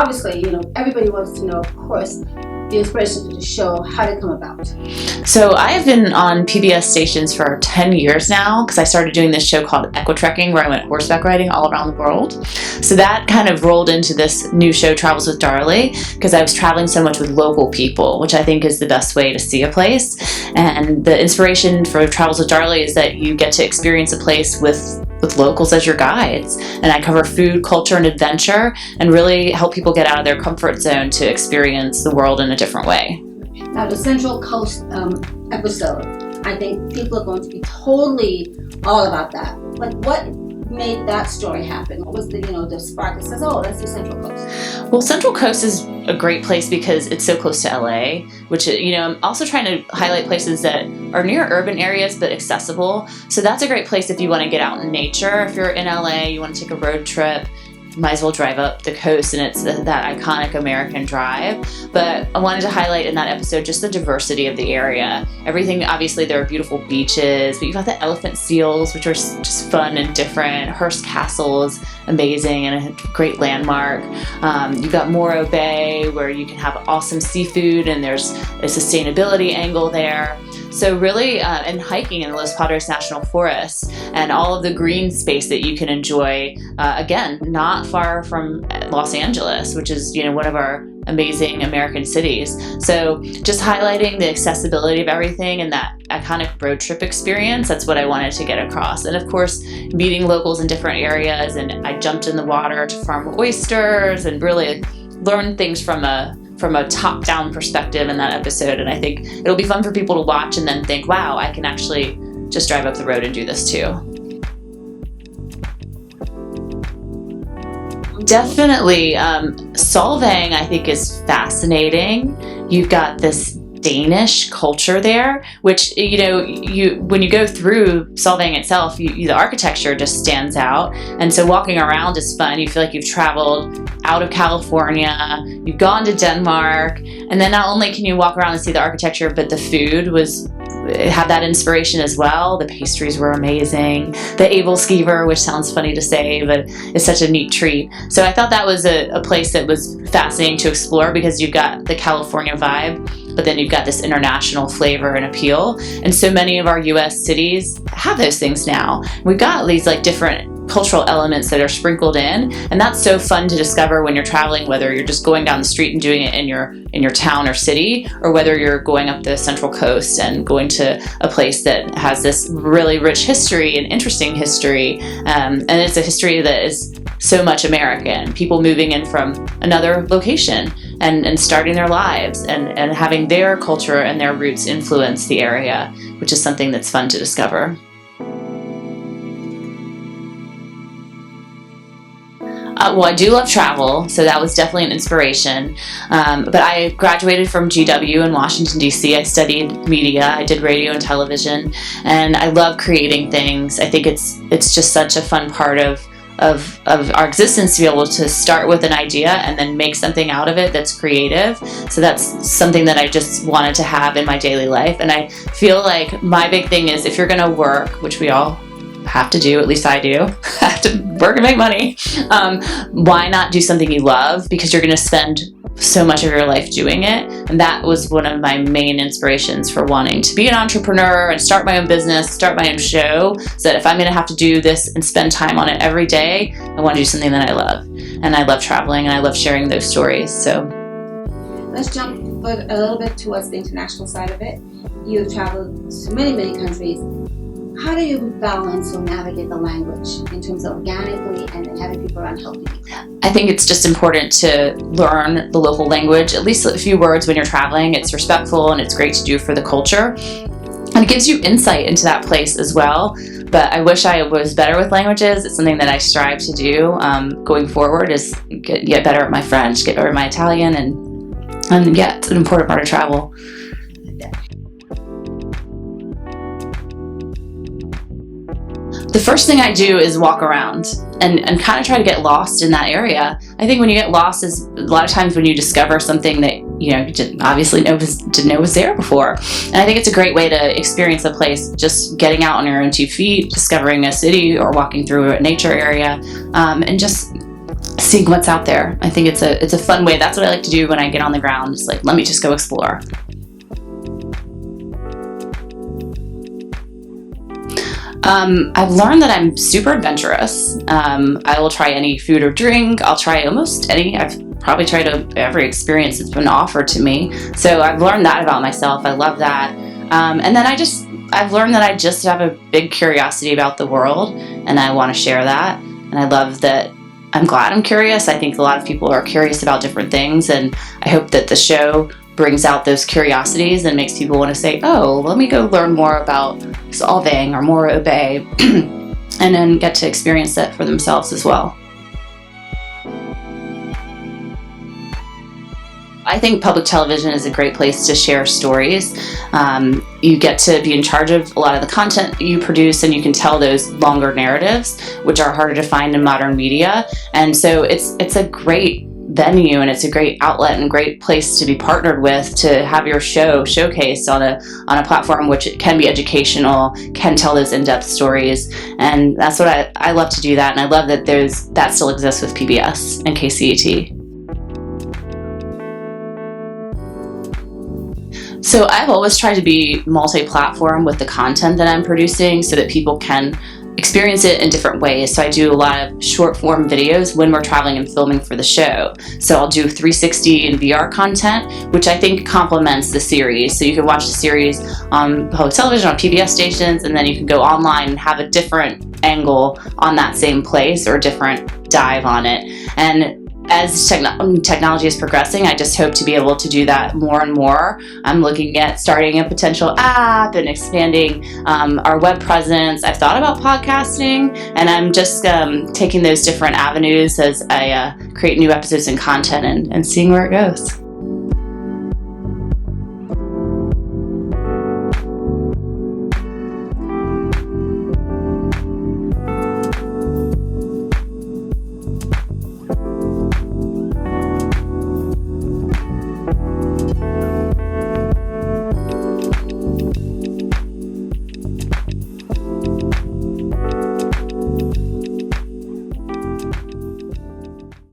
obviously, everybody wants to know, of course, the inspiration for the show. How did it come about? So I have been on PBS stations for 10 years now because I started doing this show called Equitrekking, where I went horseback riding all around the world. So that kind of rolled into this new show, Travels with Darley, because I was traveling so much with local people, which I think is the best way to see a place. And the inspiration for Travels with Darley is that you get to experience a place with locals as your guides. And I cover food, culture, and adventure, and really help people get out of their comfort zone to experience the world in a different way. Now, the Central Coast episode, I think people are going to be totally all about that. Like, what made that story happen? What was the spark that says, oh, that's the Central Coast? Well, Central Coast is a great place because it's so close to LA, which, I'm also trying to highlight places that are near urban areas but accessible. So that's a great place if you want to get out in nature. If you're in LA, you want to take a road trip, might as well drive up the coast, and it's that iconic American drive. But I wanted to highlight in that episode just the diversity of the area. Everything, obviously there are beautiful beaches, but you've got the elephant seals, which are just fun and different. Hearst Castle is amazing and a great landmark. You've got Morro Bay, where you can have awesome seafood, and there's a sustainability angle there. So really, and hiking in the Los Padres National Forest and all of the green space that you can enjoy, again, not far from Los Angeles, which is, one of our amazing American cities. So just highlighting the accessibility of everything and that iconic road trip experience, that's what I wanted to get across. And of course, meeting locals in different areas, and I jumped in the water to farm oysters and really learn things from a top-down perspective in that episode. And I think it'll be fun for people to watch and then think, wow, I can actually just drive up the road and do this too. Definitely. Solvang, I think, is fascinating. You've got this Danish culture there, which, when you go through Solvang itself, the architecture just stands out. And so walking around is fun. You feel like you've traveled out of California, you've gone to Denmark, and then not only can you walk around and see the architecture, but the food had that inspiration as well. The pastries were amazing. The Abelskiver, which sounds funny to say, but it's such a neat treat. So I thought that was a place that was fascinating to explore because you've got the California vibe, but then you've got this international flavor and appeal. And so many of our U.S. cities have those things now. We've got these different cultural elements that are sprinkled in, and that's so fun to discover when you're traveling, whether you're just going down the street and doing it in your town or city, or whether you're going up the Central Coast and going to a place that has this really rich history and interesting history, and it's a history that is so much American, people moving in from another location and starting their lives and having their culture and their roots influence the area, which is something that's fun to discover. Well, I do love travel, so that was definitely an inspiration. But I graduated from GW in Washington, D.C. I studied media. I did radio and television, and I love creating things. I think it's just such a fun part of our existence to be able to start with an idea and then make something out of it that's creative. So that's something that I just wanted to have in my daily life. And I feel like my big thing is, if you're going to work, which we all have to do, at least I do, have to work and make money, why not do something you love? Because you're going to spend so much of your life doing it. And that was one of my main inspirations for wanting to be an entrepreneur and start my own business, start my own show, so that if I'm going to have to do this and spend time on it every day, I want to do something that I love. And I love traveling, and I love sharing those stories. So let's jump a little bit towards the international side of it. You've traveled to many, many countries. How do you balance or navigate the language in terms of organically and then having people around helping you? I think it's just important to learn the local language, at least a few words when you're traveling. It's respectful and it's great to do for the culture. And it gives you insight into that place as well. But I wish I was better with languages. It's something that I strive to do going forward, is get better at my French, get better at my Italian, and yeah, it's an important part of travel. The first thing I do is walk around and kind of try to get lost in that area. I think when you get lost is a lot of times when you discover something that you didn't obviously didn't know was there before. And I think it's a great way to experience a place, just getting out on your own 2 feet, discovering a city or walking through a nature area, and just seeing what's out there. I think it's a fun way. That's what I like to do when I get on the ground. It's like, let me just go explore. I've learned that I'm super adventurous. I will try any food or drink. I'll try almost any. I've probably tried every experience that's been offered to me. So I've learned that about myself. I love that. And then I've learned that I just have a big curiosity about the world, and I want to share that. And I love that. I'm glad I'm curious. I think a lot of people are curious about different things, and I hope that the show brings out those curiosities and makes people want to say, oh, let me go learn more about solving or more obey, and then get to experience that for themselves as well. I think public television is a great place to share stories. You get to be in charge of a lot of the content you produce, and you can tell those longer narratives, which are harder to find in modern media. And so it's a great venue, and it's a great outlet and great place to be partnered with, to have your show showcased on a platform which can be educational, can tell those in-depth stories. And that's what I love to do that. And I love that that still exists with PBS and KCET. So I've always tried to be multi-platform with the content that I'm producing so that people can experience it in different ways. So I do a lot of short form videos when we're traveling and filming for the show. So I'll do 360 and VR content, which I think complements the series. So you can watch the series on public television, on PBS stations, and then you can go online and have a different angle on that same place or a different dive on it. And as technology is progressing, I just hope to be able to do that more and more. I'm looking at starting a potential app and expanding our web presence. I've thought about podcasting, and I'm just taking those different avenues as I create new episodes and content and seeing where it goes.